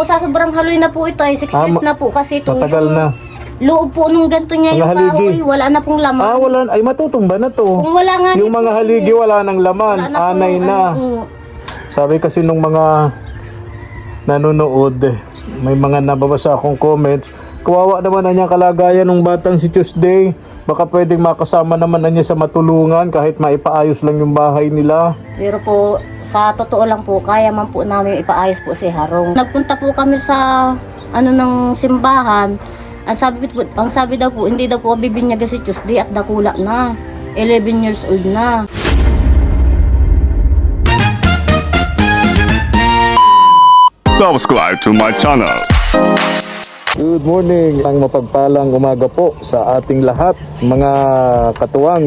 Sa sobrang haloy na po ito ay 6 years na po kasi ito Matagal yung na. loob po nung ganito niya Mga yung haligi. kahoy, wala na pong laman. Wala. Ay, matutumba na to. Kung wala nga Yung mga haligi wala nang laman. wala na po Anay yung na. Sabi kasi nung mga nanonood, may mga nababasa akong comments. Kawawa naman ang niyang kalagayan ng batang si Tuesday. Baka pwedeng makasama naman na niya sa matulungan kahit maipaayos lang yung bahay nila. Pero po, sa totoo lang po, kaya man po namin ipaayos po si Harong. Nagpunta po kami sa ng simbahan. Ang sabi daw po, hindi daw po bibinyaga si Tuesday at dakula na. 11 years old na. Subscribe to my channel. Good morning, ang mapagpalang umaga po sa ating lahat, mga katuwang.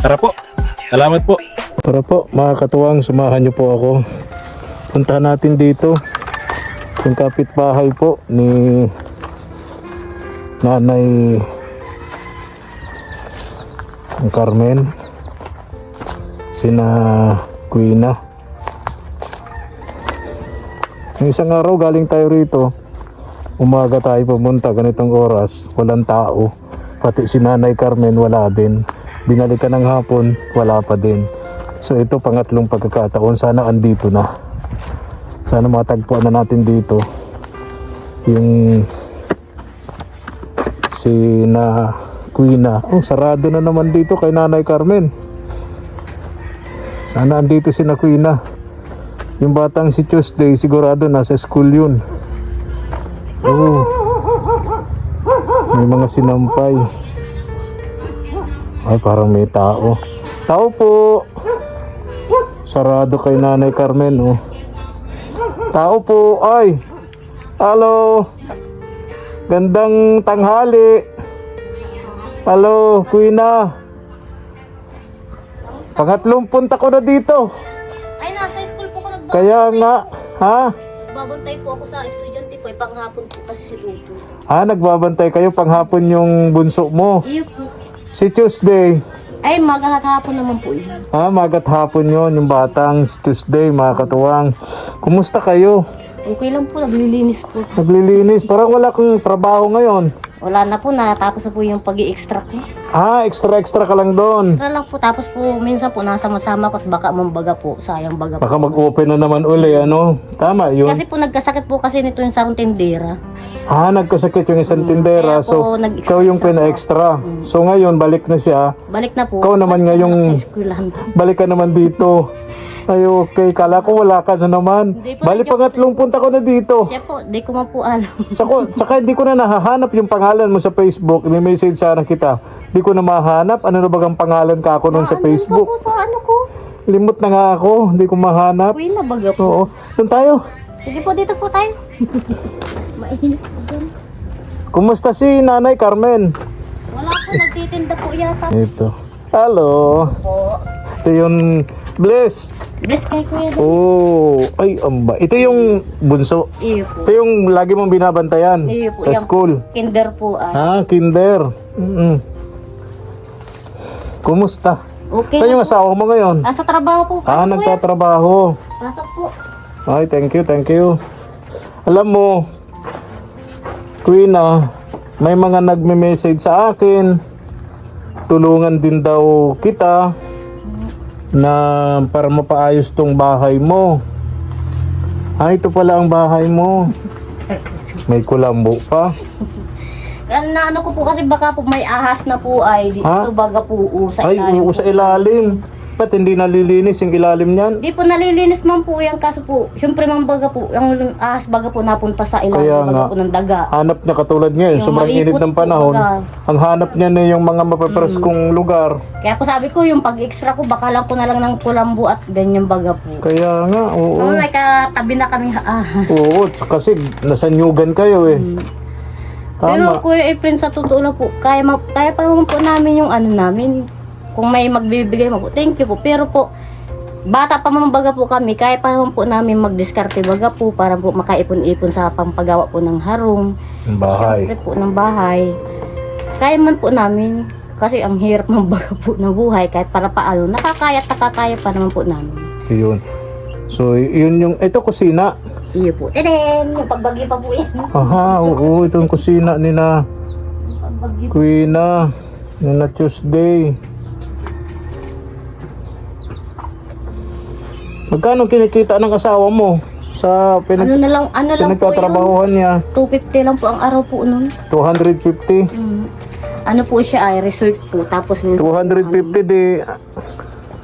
Tara po. Salamat po. Tara po, mga katuwang, sumahan niyo po ako. Puntahan natin dito yung kapitbahay po ni Nanay Carmen, sina Quina. Yung isang araw galing tayo rito, umaga tayo pumunta, ganitong oras, walang tao. Pati si Nanay Carmen wala din. Binalikan ng hapon, wala pa din. So ito pangatlong pagkakataon, sana andito na. Sana matagpuan na natin dito yung si na Quina. Sarado na naman dito kay Nanay Carmen. Sana andito si na Quina. Yung batang si Tuesday sigurado nasa school yun. May mga sinampay. Ay, parang may tao. Tao po. Sarado kay Nanay Carmen, Tao po, ay. Hello. Gandang tanghali. Hello, Quina. Pangatlong punta ko na dito. Ay, nasa school po ko nagbabantay. Kaya nga, ha? Babantay po ako sa estudyante po, panghapon po kasi si Tuto. Nagbabantay kayo panghapon yung bunso mo. Iyo po. Si Tuesday. Ay, maghahapon naman po yun. Magat hapon yon yung batang si Tuesday, mga katuwang. Kumusta kayo? Okay lang po, naglilinis po. Naglilinis. Parang wala kang trabaho ngayon. Wala na po, natapos na po yung pag-i-extract ko. Extra ka lang doon. Extra lang po, tapos po minsan po nasama-sama ko at baka mambaga po, sayang baga po. Baka mag-open na naman uli, ano? Tama yun. Kasi po nagkasakit po kasi nito yung sarong tindera. Nagkasakit yung isang tindera. Kaya po, So, nag-extra ikaw yung pina-extra. So, ngayon, balik na siya. Balik na po. Ikaw naman ngayong Sa eskwelahan po. balik ka naman dito. Ay, okay. Kala ko wala ka na naman. Hindi po, Bali, pangatlong punta ko na dito. Kaya po, di ko man po alam. Tsaka hindi ko na nahahanap yung pangalan mo sa Facebook. May-message sana kita. Hindi ko na mahanap. Ano na bagang pangalan ka ako nun sa Facebook? Ano po sa ano ko? Limot na nga ako. Hindi ko mahanap. Uy, nabaga po. Oo. Doon tayo. Sige po, dito po tayo. Mainit po dyan. Kumusta si Nanay Carmen? Wala po, nagtitinda po yata. Ito. Hello. Po. Ito yung Bless. Bless kay Kuya. Ay, amba. Ito yung bunso. Iyo po. Ito yung lagi mong binabantayan Iyo po. sa yung school. Kinder po ay. Kinder. Kumusta? Okay. Saan yung asawa mo ngayon? Sa trabaho po. Kuya. Nagtatrabaho. Pasok po. Ay, thank you. Alam mo, Quina, may mga nagme-message sa akin. Tulungan din daw kita na para mapaayos tong bahay mo. Ito pala ang bahay mo. May kulambo pa. Ano ko po kasi baka po may ahas na po ay dito baga po sa ilalim. Sa ilalim. Ba't hindi nalilinis yung ilalim niyan? Di po nalilinis man po yan kaso po, syempre man baga po, yung ahas baga po napunta sa ilalim Kaya baga nga. po ng daga. Hanap niya katulad ngayon, Yung sobrang init malipot ng po, panahon. baga. Ang hanap niya na yung mga mapapreskong lugar. Kaya po sabi ko yung pag-extra ko baka lang ko na lang ng kulambo at ganyan baga po. Kaya nga, oo. May katabi na kami ahas. Oo, kasi nasanyugan kayo eh. Pero Tama. Kuya Efren, sa totoo lang po, kaya pa naman po namin yung namin. Kung may magbibigay mo po, thank you po. Pero po, bata pa man baga po kami, kaya pa naman po namin magdiskarte baga po para po makaipon-ipon sa pampagawa po ng harong. Ang bahay. Siyempre po ng bahay. Kaya man po namin. Kasi ang hirap ng baga po ng buhay kahit para paano. Nakakaya pa naman po namin. Yun. So, yun yung, ito kusina. Iyo po. Tadam! Yung pagbagyo pa po yan. Aha, oo, ito yung kusina ni na Yung pagbagyo. Kuina, ni na Tuesday. Magkano kinikita ng asawa mo sa Ano lang po yun? pinagtatrabahuhan niya? 250 lang po ang araw po nun. 250. Ano po siya ay resort po. Tapos minsan 250 di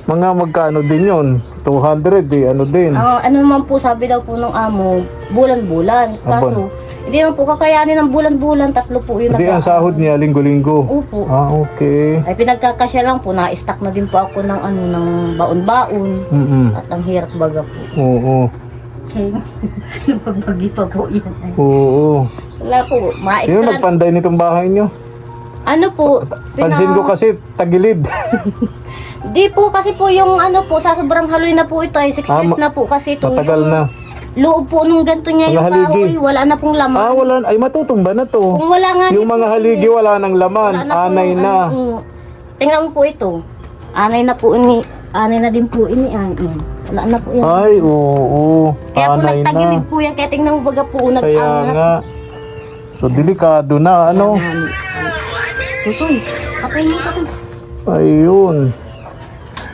mga magkano din yon? 200 di ano din. ano naman po sabi daw po ng amo, bulan-bulan. Kaso, hindi naman po kakayanin ng bulan-bulan. 3 po yun. Hindi ang sahod niya linggo-linggo. Opo. Ah, okay. Ay pinagkakasya lang po, na-stack na din po ako ng ng baon-baon. At ang hirap baga po. Oo. Napagbagi pa po yan. Oo. Wala po, Sino ma-extra. nagpanday nitong bahay niyo? Ano po? Pansin ko kasi tagilid. Di po kasi po yung ano po, sa sobrang haloy na po ito ay 6 years na po kasi ito. Matagal yung na. loob po nung ganito niya Mga yung haligi. kahoy, wala na pong laman. Ah, wala. Ay, matutumba na to. Kung wala nga Yung mga haligi wala nang laman. wala na po Anay yung na. Tingnan mo po ito. Anay na po ini. Anay na din po ini. Wala na po yan. Ay, oo. Kaya po Anay nagtagilid na. po yan. Kaya tingnan mo baga po Kaya nag-angat. nga. So, delikado na. Ano? Tutoy. Patay mo ka. Ayun.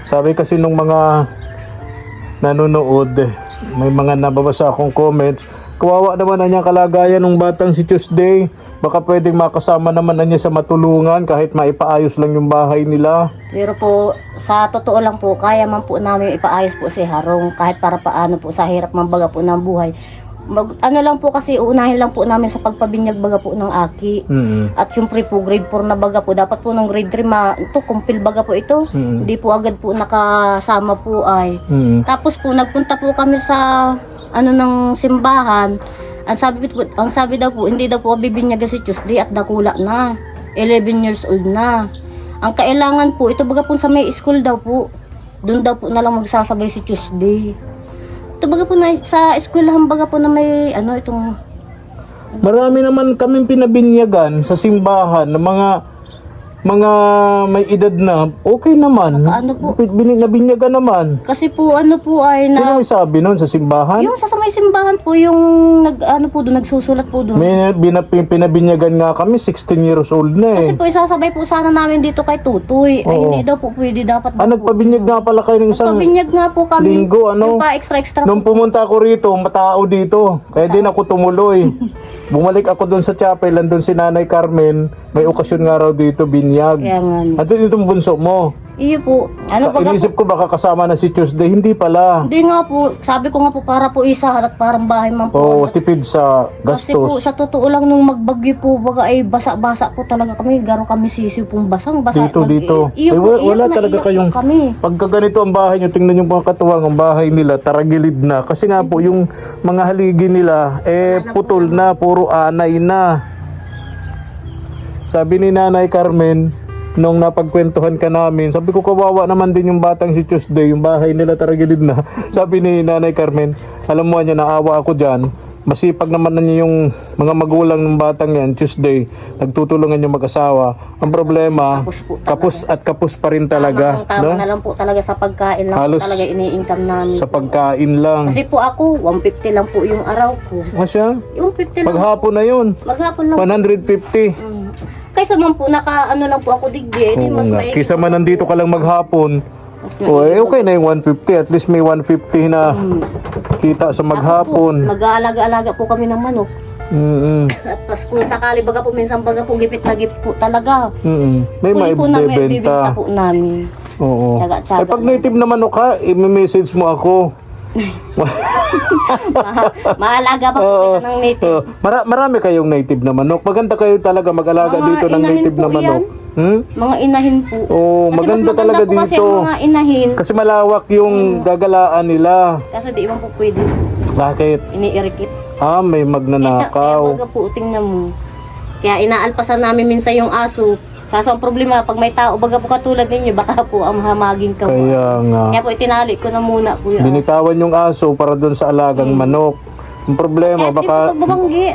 Sabi kasi nung mga nanonood, may mga nababasa akong comments, kawawa naman na niyang kalagayan ng batang si Tuesday. Baka pwedeng makasama naman na niya sa matulungan kahit maipaayos lang yung bahay nila. Pero po, sa totoo lang po, kaya man po namin ipaayos po si Harong kahit para paano po sa hirap man baga po ng buhay. Ano lang po kasi uunahin lang po namin sa pagpabinyag baga po ng aki. At syempre po grade 4 na baga po, dapat po nung grade 3 ito kumpil baga po ito. Hindi po agad po nakasama po ay. Tapos po nagpunta po kami sa ano ng simbahan. Ang sabi daw po, hindi daw po bibinyagan si Tuesday at dakula na. 11 years old na. Ang kailangan po, ito baga po sa may school daw po. Doon daw po na lang magsasabay si Tuesday. Ito baga po na sa eskwelahan baga po na may ano itong Marami naman kaming pinabinyagan sa simbahan ng mga may edad na, okay naman. Ano po? Nabinyagan naman. kasi po ano po ay Sino na may sabi nun sa simbahan? yung sa may simbahan po yung ano po doon nagsusulat po doon. May pinabinyagan nga kami, 16 years old na eh. Kasi po isasabay po sana namin dito kay Tutoy. Ay Oo. hindi daw po pwede dapat daw Ah, po. nagpabinyag nga pala kayo ng isang Pabinyag nga po kami. linggo, ano? Yung pa extra Nung po. pumunta ako rito, matao dito. Kaya din ako tumuloy. Bumalik ako doon sa chapel, andun si Nanay Carmen. May okasyon nga raw dito, binyag. Kaya nga. At itong bunso mo. Iyo po. Ano baga po? Inisip ko baka kasama na si Tuesday. Hindi pala. Hindi nga po. Sabi ko nga po para po isa at parang bahay man po. Oo, tipid sa Kasi po, gastos. sa totoo lang nung magbagyo po, baga ay basa-basa po talaga kami. Garo kami sisiw pong basang. Basa, Dito. Iyo Ay, po, wala iyak na talaga iyak kayong- po kami. Pagka ganito ang bahay nyo, tingnan yung mga katuwang ang bahay nila, taragilid na. Kasi nga po, yung mga haligi nila, putol na, puro anay na. Sabi ni Nanay Carmen, nung napagkwentuhan ka namin, sabi ko kawawa naman din yung batang si Tuesday, yung bahay nila taragilid na. Sabi ni Nanay Carmen, alam mo niya, naawa ako dyan. Masipag naman na niya yung mga magulang ng batang yan, Tuesday, nagtutulungan yung mag-asawa. Ang problema, Kapos po talaga. kapos pa rin talaga. Tama no? na lang po talaga sa pagkain lang Halos po talaga ini-income namin. Sa pagkain lang. Kasi po ako, 150 lang po yung araw ko. Masya, Yung 50 lang. paghapon na yun, Maghapon lang. 150. Kaysa man po, ano lang po ako digdi. Di Oo mas nga. maigi. Kisa man nandito ka lang maghapon, Mas okay na yung 150. At least may 150 na kita sa maghapon. Mag-aalaga-alaga po kami ng manok. At pas kung sakali baga po, minsan baga po, gipit na gipit po talaga. May Huli po namin, bibenta maibenta. po namin. Oo. Tsaga-tsaga Ay, pag native na manok ka, i-message mo ako. Maalaga pa po Oo. kita ng native. Oo. Marami kayong native na manok. Maganda kayo talaga mag-alaga Mga dito ng inahin native po na manok. Mga inahin po. Oo, Kasi maganda mas talaga po kasi dito. ang mga inahin. Kasi malawak yung gagalaan nila. Kaso di man po pwede. Bakit? Iniirikit. May Kaya magnanakaw. baga po, tingnan mo. Kaya inaalpasan namin minsan yung aso. Kaso ang problema, pag may tao, baga po katulad ninyo, baka po ang hamagin ka. Kaya nga. Kaya po itinali ko na muna po yung Binitawan yung aso para doon sa alagang manok. Ang problema, Kaya baka... baka... pagbabanggi.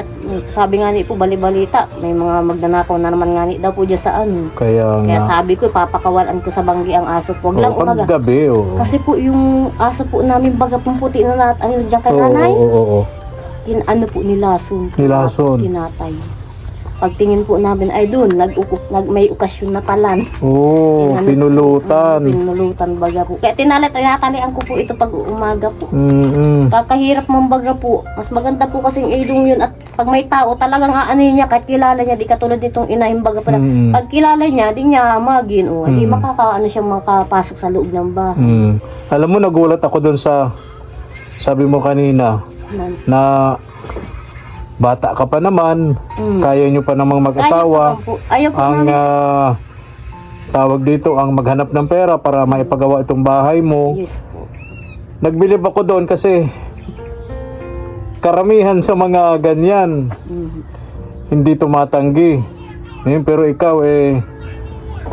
Sabi nga ni po, bali-balita. May mga magnanakaw na naman nga ni daw po dyan sa ano. Kaya Kaya nga. sabi ko, papakawalan ko sa banggi ang aso. Huwag lang Oo, umaga. paggabi, oo. Kasi po yung aso po namin baga pong puti na nat, ano dyan kay Oo, nanay. oo. Ano po nilason. Nilason. Tinatay. Pagtingin po namin ay doon, may okasyon na talan. Oo, pinulutan. Pinulutan baga po. Kaya tinatalian ko po ito pag umaga po. Mm-mm. Kakahirap mong baga po. Mas maganda po kasing ilong yun. At pag may tao, talagang aanin niya kahit kilala niya. Di katulad nitong inahin baga pa. Mm. Pag kilala niya, di niya magin. O, di Mm. makakaano siya makapasok sa loob ng bahay. Mm. Alam mo, nagulat ako doon sa... Sabi mo kanina, na bata ka pa naman, kaya nyo pa namang mag-asawa. Kaya po. Ayaw po Ang namin. tawag dito, ang maghanap ng pera para maipagawa itong bahay mo. Yes po. Nagbilib ako doon kasi karamihan sa mga ganyan Mhm. hindi tumatanggi. Pero ikaw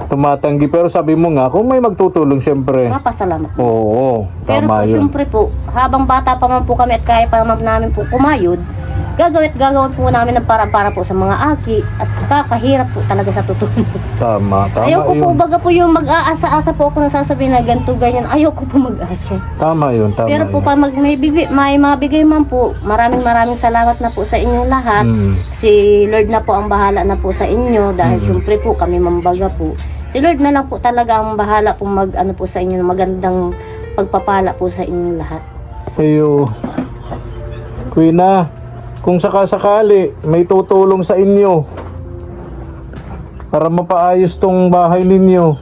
tumatanggi. Pero sabi mo nga, kung may magtutulong syempre. Napasalamat po. Oo, Pero tama po, yun. syempre po, habang bata pa man po kami at kaya pa naman namin po kumayod, gagawin po namin ng para po sa mga aki at kakahirap po talaga sa totoo. Tama Ayaw ko po, yun. baga po yung mag-aasa-asa po ako nasasabihin na ganito, ganyan. Ayaw ko po mag-asa. Tama yun, tama Pero po, yun. pag may mabigay man po, maraming salamat na po sa inyong lahat. Si Lord na po ang bahala na po sa inyo dahil syempre po kami mambaga po. Si Lord na lang po talaga ang bahala po po sa inyo, magandang pagpapala po sa inyong lahat. Ayo. Kuya, kung sakasakali may tutulong sa inyo para mapaayos tong bahay ninyo,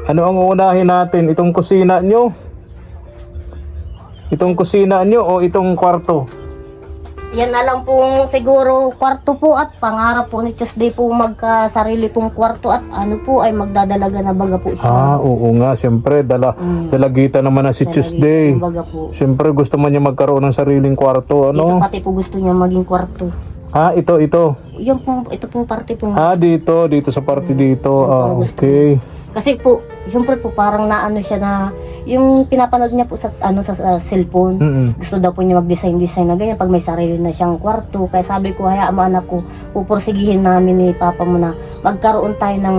ano ang unahin natin? Itong kusina nyo? Itong kusina nyo o itong kwarto? Yan na lang pong siguro kwarto po at pangarap po ni Tuesday po magkasarili pong kwarto at ano po ay magdadalaga na baga po siya. Oo nga, siyempre dalagita naman na si Tuesday. Baga po. Siyempre gusto man niya magkaroon ng sariling kwarto, Dito ano? pati po gusto niya maging kwarto. Ito. Yung pong, ito pong parte pong Dito sa party dito. Okay. kasi po, siyempre po parang naano siya na yung pinapanood niya po sa sa cellphone. Gusto daw po niya mag-design na ganyan pag may sarili na siyang kwarto. Kaya sabi ko, hayaan mo anak ko, pupursigihin namin ni papa mo na magkaroon tayo ng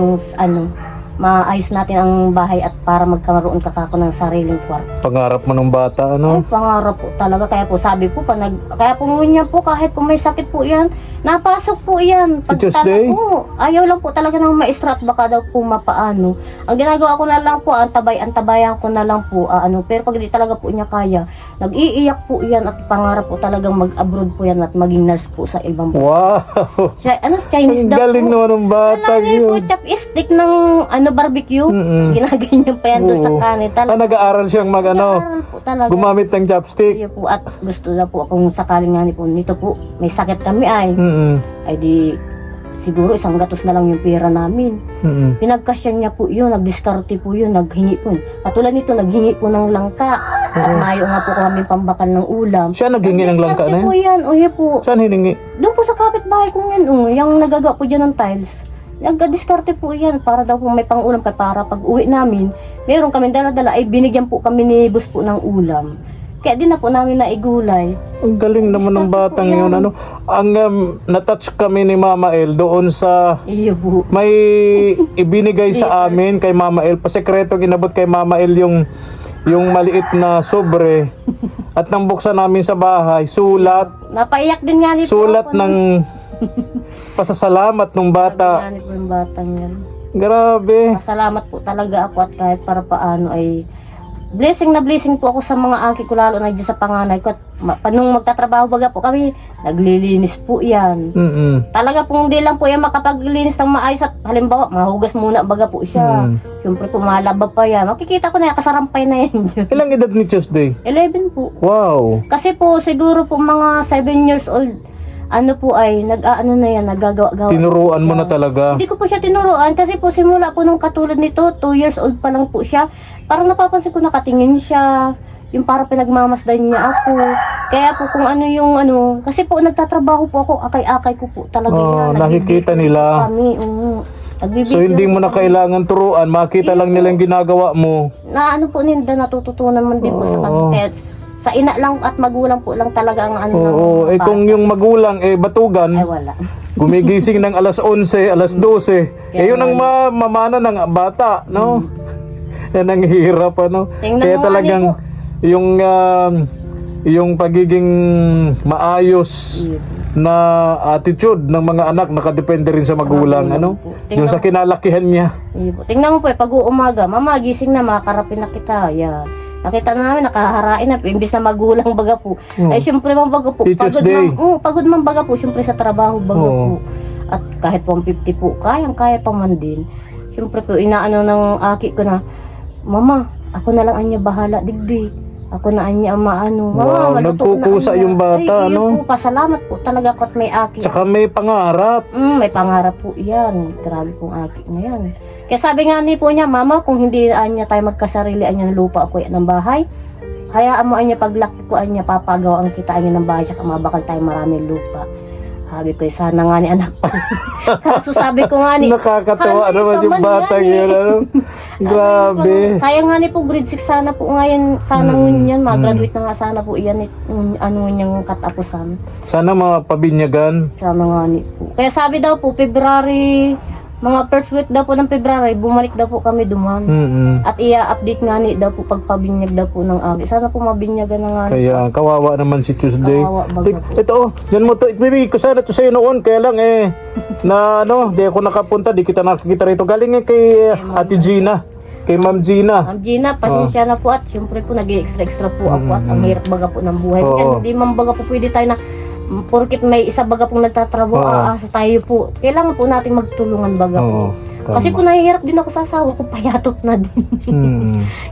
maayos natin ang bahay at para magkaroon ka ng sariling kwarto. Pangarap mo ng bata, ano? Ay, pangarap po talaga. Kaya po sabi po, kaya po niya po kahit po may sakit po yan, napasok po yan. Tuesday? Ayaw lang po talaga ng maestro at baka daw po mapaano. Ang ginagawa ko na lang po, antabayan ko na lang po, pero pag di talaga po niya kaya, nag-iiyak po yan at pangarap po talagang mag-abroad po yan at maging nurse po sa ibang bansa. Wow! Siya, Chinese Ang daw galing po. naman ng bata Lalagay po yun. chopstick ng barbecue. Ginaganyan pa yan doon sa Oo. kanin. Nag-aaral siyang Nag-aaral po talaga. gumamit ng chopstick. Iyo po, at gusto na po akong sakaling nga po nito po, may sakit kami ay di siguro isang gatos na lang yung pera namin. Pinagkasya niya po yun, nagdiskarte po yun, naghingi po. Katulad nito, naghingi po ng langka. At mayo nga po kami pambakal ng ulam. Siya naghingi ng langka na Nagdiskarte po yun? yan, o yun po. Saan hiningi? Doon po sa kapitbahay kong yan, yung nagaga po dyan ng tiles. Nagdiskarte po yan para daw po may pang-ulam kaya para pag uwi namin, meron kami dala-dala ay binigyan po kami ni boss po ng ulam. Kaya din na po namin naigulay. Ang galing naman ng Diskarte po batang yun. yan. Ang natouch kami ni Mama El doon sa Iyo po. may ibinigay sa amin kay Mama El. Pasekreto inabot kay Mama El yung maliit na sobre. At nang buksan namin sa bahay, sulat. Napaiyak din nga nito. Sulat ng pasasalamat ng bata. Sabi nga po yung batang yan. Grabe. Pasalamat po talaga ako at kahit para paano ay blessing na blessing po ako sa mga aki ko lalo na dyan sa panganay ko. At nung magtatrabaho baga po kami, naglilinis po yan. Talaga po hindi lang po yan makapaglinis ng maayos at halimbawa mahugas muna baga po siya. Siyempre po malaba pa yan. Makikita ko na kasarampay na yan. Ilang edad ni Tuesday? 11 po. Wow. Kasi po siguro po mga 7 years old nagagawa. Tinuruan mo na talaga. Hindi ko po siya tinuruan kasi po simula po nung katulad nito, 2 years old pa lang po siya. Parang napapansin ko nakatingin siya. Yung parang pinagmamasdan niya ako. Kaya po kung kasi po nagtatrabaho po ako, akay-akay ko po talaga yan. Nakikita nila. Kami, So hindi mo na kailangan turuan, makita lang nila yung ginagawa mo. Na po nila natututunan man din po sa kanya. Kaya Sa ina lang at magulang po lang talaga ang ano ng Oo, mga kung bata. yung magulang batugan, Ay wala. gumigising ng alas 11, alas 12. Yun ang mamana ng bata, no? Yan ang hirap, ano? Tingnan Kaya mo, talagang ani po. yung pagiging maayos na attitude ng mga anak nakadepende rin sa magulang, ano? Yung sa kinalakihan niya. Ayun po. Tingnan mo po, pag umaga, mama, gising na, makakarapin na kita. Yan. Nakita na namin, nakaharain na, imbis na magulang baga po. Ay, syempre man baga po. Teacher's Pagod Day. pagod man baga po, syempre sa trabaho baga Oo. po. At kahit 150 po, kaya pa man din. Syempre po, inaano ng aki ko na, mama, ako na lang anya bahala, digdi. Ako na anya maano. Wow, maluto na nagkukusa anya. yung bata, Ay, no? po, pasalamat po talaga ko at may aki. Tsaka may pangarap. May pangarap po yan. Grabe pong aki na yan. Kaya sabi nga ni po niya, mama, kung hindi niya tayo magkasarili anya ng lupa ako ng bahay, hayaan mo anya paglaki ko anya papagawaan kita anya ng bahay saka mabakal tayo maraming lupa. Sabi ko, sana nga ni anak ko. Kaso sabi ko nga ni, Nakakatawa Hani, naman yung paman batang yan, yan, ano? Grabe. sayang nga ni po grade 6 sana po ngayon, sana ngun yan, mag-graduate na nga sana po iyan, ano niyang katapusan. Sana mapabinyagan. Sana nga ni po. Kaya sabi daw po, February, mga first week daw po ng February, bumalik daw po kami duman. At i-update nga ni daw po pagpabinyag daw po ng agi. Sana po mabinyagan na nga ni. Kaya kawawa naman si Tuesday. Kawawa baga po. Ito oh, yan mo to. Ibibigay ko sana to sa'yo noon. Kaya lang na ano, di ako nakapunta. Di kita nakikita rito. Galing kay Ate Gina. Kay Ma'am Gina. Ma'am Gina, pasensya na po at syempre po nag-extra po ako at ang hirap baga po ng buhay. Oo. Yan, hindi man baga po pwede tayo na porkit may isa baga pong nagtatrabaho, aasa tayo po. Kailangan po natin magtulungan baga po. Kasi po nahihirap din ako sa asawa ko, payatot na din.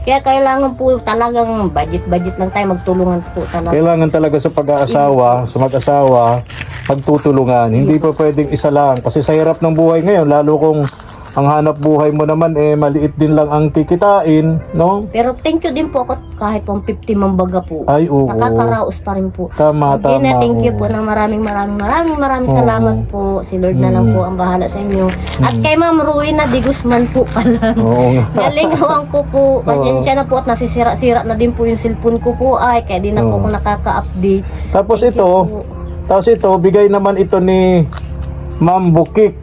Kaya kailangan po talagang budget lang tayo, magtulungan po talaga. Kailangan talaga sa pag-aasawa, sa mag-asawa, magtutulungan. Hindi pa pwedeng isa lang. Kasi sa hirap ng buhay ngayon, lalo kung ang hanap buhay mo naman maliit din lang ang kikitain, no? Pero thank you din po ako kahit 150 man baga po. Ay, oo. Nakakaraos pa rin po. Tama, Gina, tama. thank you oo. po ng maraming salamat po. Si Lord na lang po ang bahala sa inyo. At kay Ma'am Ruina de Guzman po pala. Oo nga. Nalingawang ko po. Pasensya na po at nasisira-sira na din po yung cellphone ko po. Ay, kaya di na po ako nakaka-update. Tapos Thank you po. ito, bigay naman ito ni Ma'am Bukik.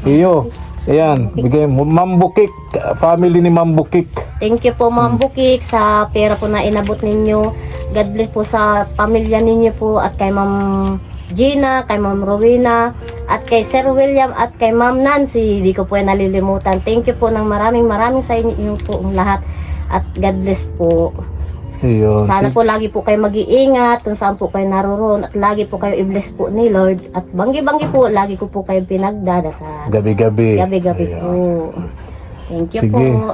Iyo. Ayan, bigay mo. Ma'am Bukik, family ni Ma'am Bukik. Thank you po Ma'am Bukik sa pera po na inabot ninyo. God bless po sa pamilya ninyo po at kay Ma'am Gina, kay Ma'am Rowena, at kay Sir William at kay Ma'am Nancy. Hindi ko po yan nalilimutan. Thank you po ng maraming sa inyo po lahat at God bless po. Ayun. Sana po lagi po kayo mag-iingat kung saan po kayo naroon at lagi po kayo i-bless po ni Lord at banggi-banggi po lagi ko po kayo pinagdadasal. Gabi-gabi. Gabi-gabi Ayan. po. Thank you Sige. po.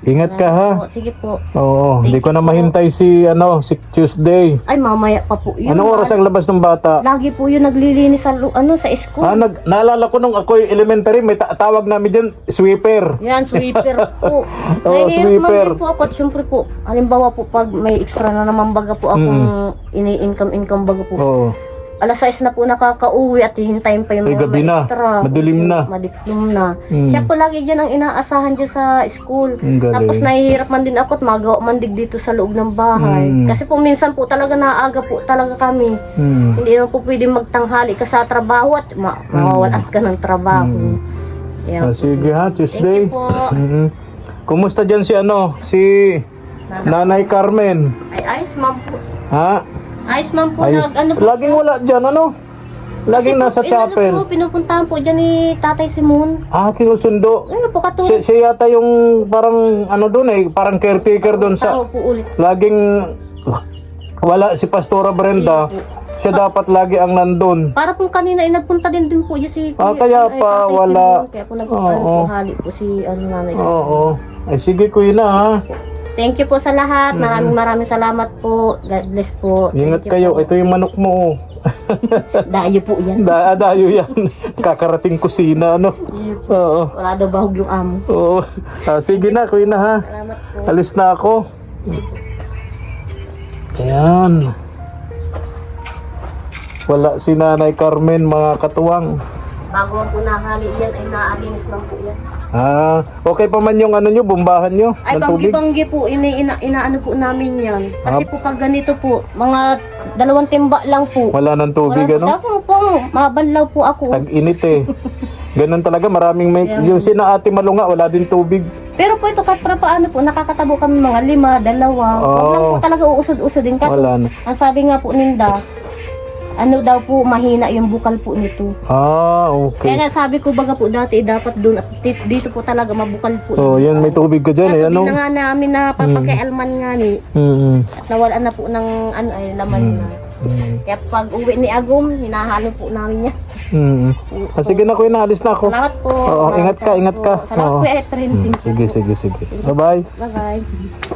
Ingat ka ha. Sige po. Oo, hindi ko na Thank you po. mahintay si Tuesday. Ay, mamaya pa po yun. Anong oras ang labas ng bata? Lagi po yun naglilinis sa, sa school. Naalala ko nung ako'y elementary, may tawag namin dyan, sweeper. Yan, sweeper po. Oo, Nahihirap sweeper. man din po ako at syempre po, halimbawa po pag may extra na naman baga po akong ini-income baga po. Oo. Alas 6 na po nakaka-uwi at hihintayin pa yung Ay, mga gabi na. extra. Madilim na. Madilim na. Mm. Siya po lagi dyan ang inaasahan dyan sa school. Ang galing. Tapos nahihirap man din ako at magawa man din dito sa loob ng bahay. Mm. Kasi po minsan po talaga naaga po talaga kami. Hmm. Hindi naman po pwedeng magtanghali ka sa trabaho at mawawalan ka ng trabaho. Yan po. Sige ha, Tuesday. Thank you po. Kumusta dyan si Nanay Carmen? Ay, ayos man po. Ha? Ayos man po. Ayos. Ano po? Laging wala dyan, ano? Laging nasa chapel. Ano po, pinupuntahan po dyan ni Tatay Simon. Kinusundo. Ano po, katulad. Siya yata yung parang ano doon parang caretaker doon sa Tao po ulit. laging wala si Pastora Brenda. Siya dapat lagi ang nandun. Para po kanina ay nagpunta din po dyan si Kaya pa Tatay wala. Simon. Kaya po nagpunta po hali po si nanay. Oo. Ay sige kuya na ha. Thank you po sa lahat. Maraming salamat po. God bless po. Ingat Thank you kayo. Ito yung manok mo. Dayo po yan. Dayo yan. Kakarating kusina ano. Oo. Wala daw bahog yung amo. Oo. Sige na kuya na ha. Salamat po. Alis na ako. Ayan. Wala si Nanay Carmen mga katuwang. Bago ang po nahali yan ay naalinis lang po yan. Okay pa man yung ano nyo, bombahan nyo Ay, ng tubig? banggi-banggi po, inaano po namin yan. Kasi po pag ganito po, mga 2 timba lang po. Wala ng tubig, ano? Tapos po, mabanlaw po ako. Tag-init eh. Ganun talaga, maraming may... Yung sina Ate Malunga, wala din tubig. Pero po ito, kapra paano po, nakakatabo kami mga 5, 2. Wag lang po talaga uusod-usodin. Kasi Wala na. ang sabi nga po ninda, ano daw po, mahina yung bukal po nito. Kaya Kaya nga sabi ko baga po dati, dapat doon at dito po talaga mabukal po. So, yan, may tubig ka dyan eh, Sabi ano? na nga namin na papakialman nga ni, Mm-hmm. at nawala na po ng ano ay laman na. Kaya pag uwi ni Agum, hinahalo po namin yan. Sige na, Kuya, naalis na ako. Salamat po. Oo, ingat ka, ingat ka. Salamat Oo. po, Efren. Sige. Bye-bye. Bye-bye.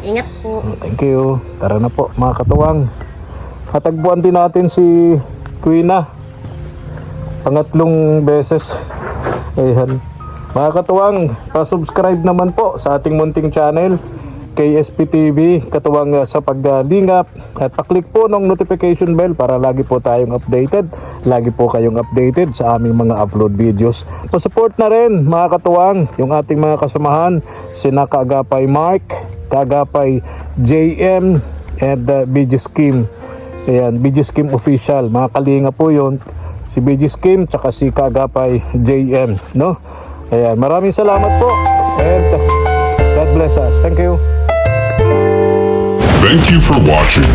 Ingat po. Thank you. Tara na po, mga katuwang. Katagpuan din natin si Quina. Pangatlong beses. Ayan. Mga katuwang, pa-subscribe naman po sa ating munting channel, KSP TV, katuwang sa paglingap. At pa-click po ng notification bell para lagi po tayong updated. Lagi po kayong updated sa aming mga upload videos. Pa-support na rin, mga katuwang, yung ating mga kasamahan, sina Kaagapay Mark, Kaagapay JM, and BG Scheme. Ayan, BG Scheme Official. Mga kalinga po yun. Si BG Scheme, tsaka si Kaagapay JM. No? Ayan, maraming salamat po. And God bless us. Thank you. Thank you for watching.